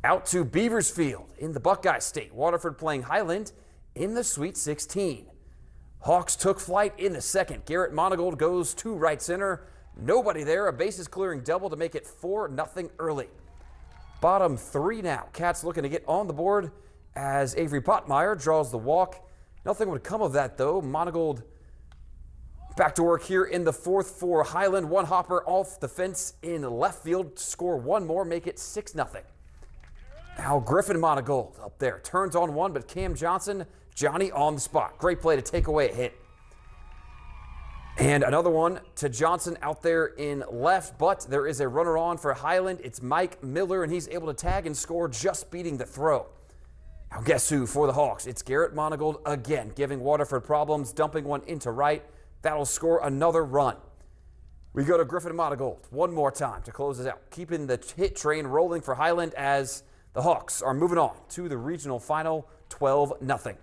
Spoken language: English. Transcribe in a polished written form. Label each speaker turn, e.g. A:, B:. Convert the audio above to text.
A: Out to Beaversfield in the Buckeye State. Waterford playing Hiland in the Sweet 16. Hawks took flight in the second. Garrett Monagold goes to right center. Nobody there. A bases clearing double to make it 4-0 early. Bottom three now. Cats looking to get on the board as Avery Pottmeyer draws the walk. Nothing would come of that though. Monagold back to work here in the fourth for Hiland. One hopper off the fence in left field to score one more, make it 6-0. Now Griffin Monagold up there turns on one, but Cam Johnson, Johnny on the spot. Great play to take away a hit. And another one to Johnson out there in left, but there is a runner on for Hiland. It's Mike Miller, and he's able to tag and score, just beating the throw. Now guess who for the Hawks? It's Garrett Monagold again, giving Waterford problems, dumping one into right. That'll score another run. We go to Griffin Monagold one more time to close this out, keeping the hit train rolling for Hiland as the Hawks are moving on to the regional final 12-0.